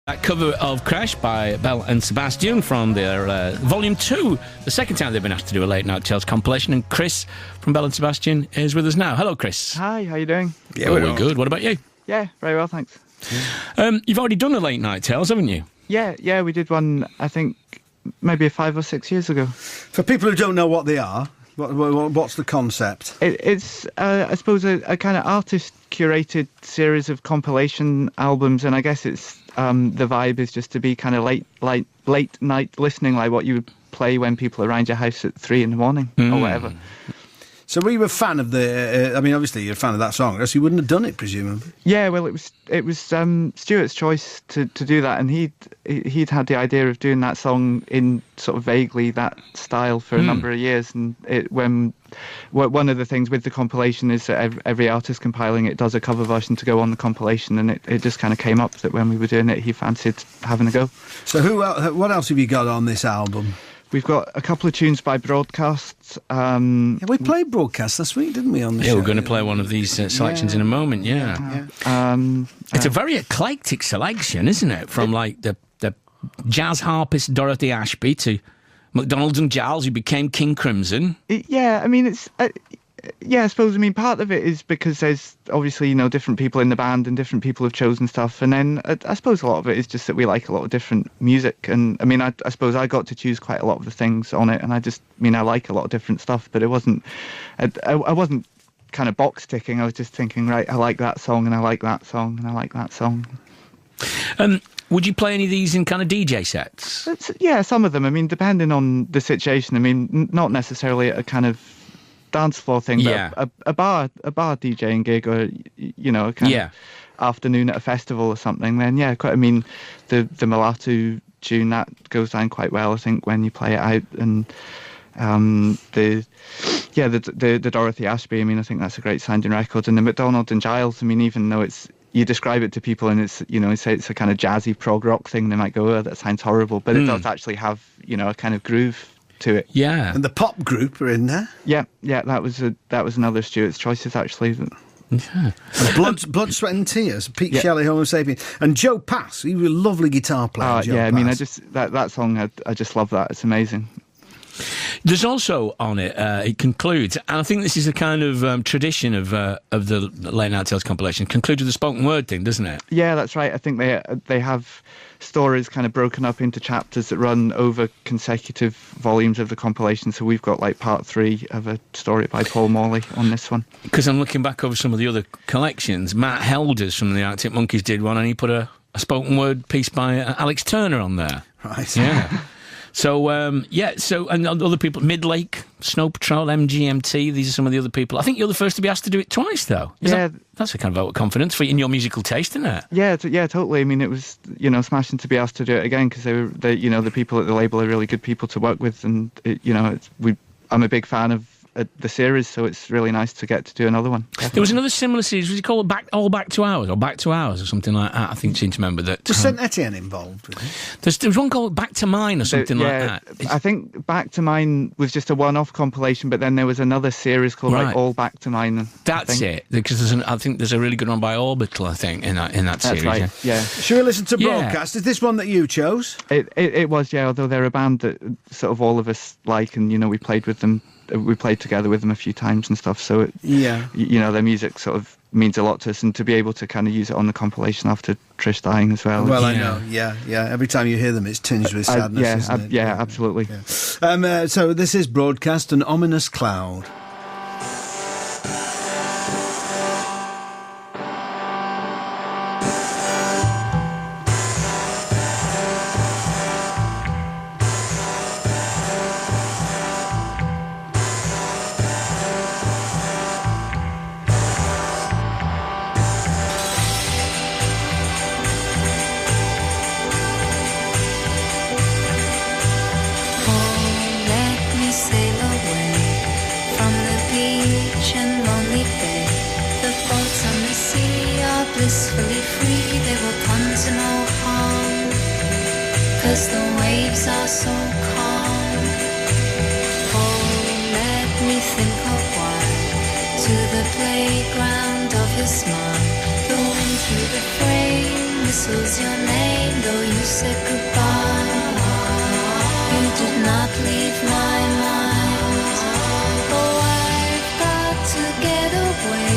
That cover of Crash by Belle and Sebastian from their Volume 2, the second time they've been asked to do a Late Night Tales compilation. And Chris from Belle and Sebastian is with us now. Hello, Chris. Hi, how you doing? Yeah, we're good. What about you? Yeah, very well, thanks. You've already done a Late Night Tales, haven't you? Yeah, we did one, I think, maybe 5 or 6 years ago. For people who don't know what they are, what's the concept? It's I suppose, a kind of artist-curated series of compilation albums, and I guess it's the vibe is just to be kind of late night listening, like what you would play when people are around your house at 3 in the morning or whatever. So were you a fan of the... I mean, obviously you're a fan of that song, or else you wouldn't have done it, presumably. Yeah, well, it was Stuart's choice to do that, and he'd had the idea of doing that song in sort of vaguely that style for a number of years. And one of the things with the compilation is that every artist compiling it does a cover version to go on the compilation, and it just kind of came up that when we were doing it, he fancied having a go. So what else have you got on this album? We've got a couple of tunes by Broadcast. We played Broadcast last week, didn't we, on the show? Yeah, we're going to play one of these selections in a moment, It's a very eclectic selection, isn't it? From, like, the jazz harpist Dorothy Ashby to McDonald's and Giles, who became King Crimson. Yeah, I mean, it's... I suppose, I mean, part of it is because there's obviously, different people in the band and different people have chosen stuff. And then I suppose a lot of it is just that we like a lot of different music. And I mean, I suppose I got to choose quite a lot of the things on it. And I like a lot of different stuff, but I wasn't kind of box ticking. I was just thinking, right, I like that song and I like that song and I like that song. Would you play any of these in kind of DJ sets? Yeah, some of them. I mean, depending on the situation. I mean, not necessarily a kind of dance floor thing, but a bar DJing gig, or a kind of afternoon at a festival or something. Then the Mulatu tune, that goes down quite well, I think, when you play it out. And the Dorothy Ashby, I mean, I think that's a great sounding record. And the McDonald and Giles, I mean, even though you describe it to people and it's, say it's a kind of jazzy prog rock thing, they might go, oh, that sounds horrible, but it does actually have, a kind of groove to it. Yeah. And the pop group are in there. Yeah, that was another Stuart's choices, actually. Yeah. Blood, Sweat and Tears, Pete Shelley, Homo Sapien, and Joe Pass. He was a lovely guitar player. Joe Pass. I mean, that song, I just love that. It's amazing. There's also on it, it concludes, and I think this is a kind of tradition of the Late Night Tales compilation, concludes with the spoken word thing, doesn't it? Yeah, that's right. I think they have stories kind of broken up into chapters that run over consecutive volumes of the compilation. So we've got like part 3 of a story by Paul Morley on this one. Because I'm looking back over some of the other collections. Matt Helders from the Arctic Monkeys did one, and he put a spoken word piece by Alex Turner on there. Right. Yeah. So, and other people, Midlake, Snow Patrol, MGMT, these are some of the other people. I think you're the first to be asked to do it twice, though. That's a kind of vote of confidence in your musical taste, isn't it? Yeah, totally. I mean, it was, smashing to be asked to do it again, because the people at the label are really good people to work with, and, I'm a big fan of the series, so it's really nice to get to do another one. Definitely. There was another similar series, was it called Back to Ours, or Back to Ours, or something like that? I think I seem to remember that. Was St Etienne involved with it? There was one called Back to Mine, or something like that. I think Back to Mine was just a one-off compilation, but then there was another series called All Back to Mine. That's it, because I think there's a really good one by Orbital, I think, in that series. That's right, yeah. Should we listen to Broadcast? Is this one that you chose? It was, although they're a band that sort of all of us like, and, we played with them. We played together with them a few times and stuff, so their music sort of means a lot to us, and to be able to kind of use it on the compilation after Trish dying as well. Well, I know, yeah. Every time you hear them, it's tinged with sadness, isn't it? Yeah, absolutely. Yeah. So this is Broadcast, An Ominous Cloud. Blissfully free, they will come to no harm, 'cause the waves are so calm. Oh, let me think a while, to the playground of his mind, the wind through the frame whistles your name, though you said goodbye. You did not leave my mind. Oh, I've got to get away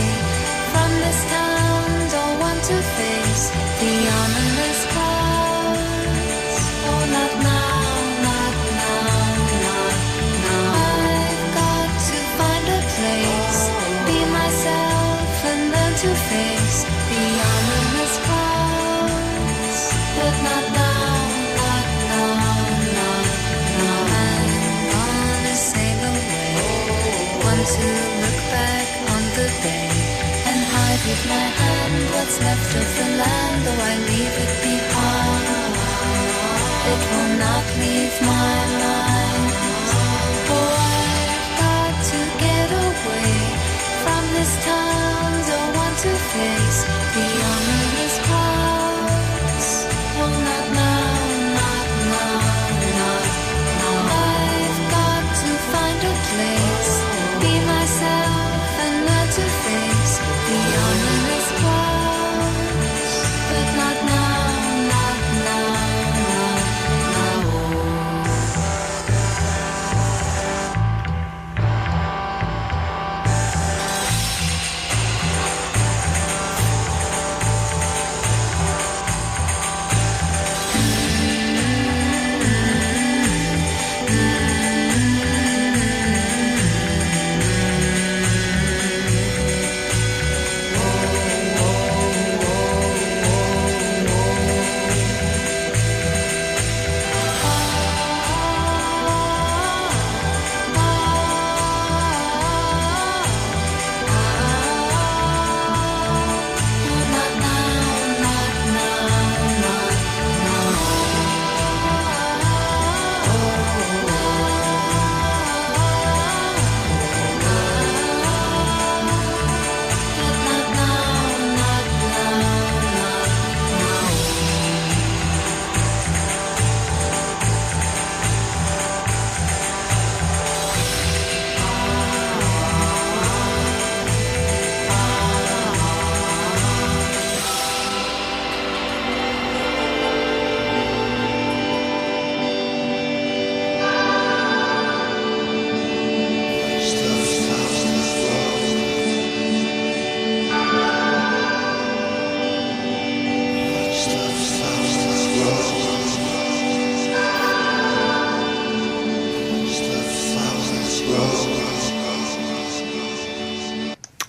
from this town. Don't want to face the ominous clouds. Oh, not now, not now, not now. I've got to find a place, be myself, and learn to face the ominous clouds. But not now, not now, not now. I'm gonna sail away. Want to look back on the day and hide with my hand what's left of the land, though I leave it behind. It will not leave my mind. Oh, I've got to get away from this town. Don't want to face the ominous clouds. Oh, not now, not now, not now. I've got to find a place, be myself, and learn to face the ominous clouds. But not now, not now, not now.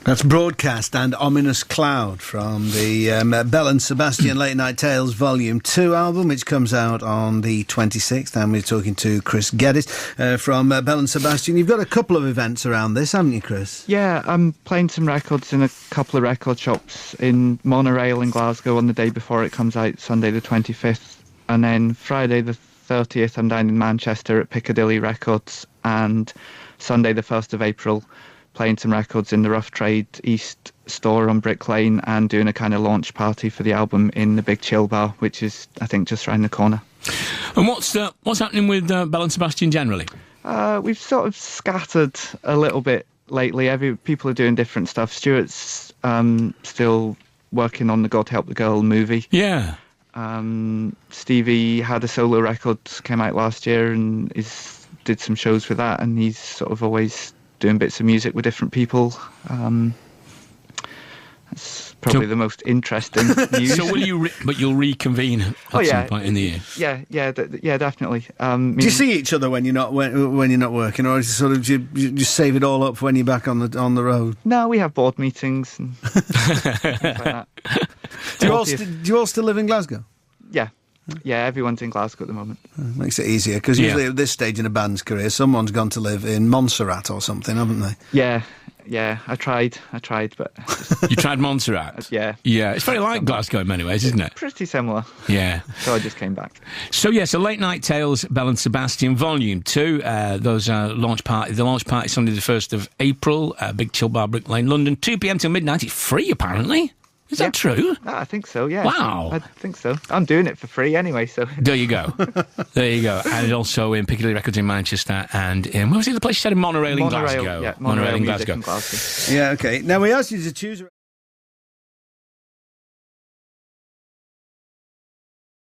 That's Broadcast and Ominous Cloud from the Belle Sebastian Late Night Tales Volume 2 album, which comes out on the 26th. And we're talking to Chris Geddes from Belle Sebastian. You've got a couple of events around this, haven't you, Chris? Yeah, I'm playing some records in a couple of record shops in Monorail in Glasgow on the day before it comes out, Sunday the 25th. And then Friday the 30th, I'm down in Manchester at Piccadilly Records. And Sunday the 1st of April, playing some records in the Rough Trade East store on Brick Lane and doing a kind of launch party for the album in the Big Chill Bar, which is, I think, just round the corner. And what's happening with Belle and Sebastian generally? We've sort of scattered a little bit lately. People are doing different stuff. Stuart's still working on the God Help the Girl movie. Yeah. Stevie had a solo record, came out last year, and did some shows with that, and he's sort of always doing bits of music with different people. That's probably the most interesting news. So will you? But you'll reconvene at some point in the year. Yeah, definitely. Do you see each other when you're not working, or is it sort of you just save it all up for when you're back on the road? No, we have board meetings and things like that. Do you all still live in Glasgow? Yeah, everyone's in Glasgow at the moment. Makes it easier, because usually at this stage in a band's career, someone's gone to live in Montserrat or something, haven't they? Yeah, I tried, but... You tried Montserrat? Yeah. Yeah, it's very like Glasgow in many ways, isn't it? Pretty similar. Yeah. So I just came back. So Late Night Tales, Belle and Sebastian, Volume 2. The launch party Sunday the 1st of April, Big Chill Bar, Brick Lane, London, 2 p.m. till midnight. It's free, apparently. Is that true? I think so, yeah. Wow. I think so. I'm doing it for free anyway, so... There you go. And also in Piccadilly Records in Manchester and in... What was the other place you said? In Monorail in Glasgow. Yeah, Monorail in Glasgow. Yeah, OK. Now, we asked you to choose...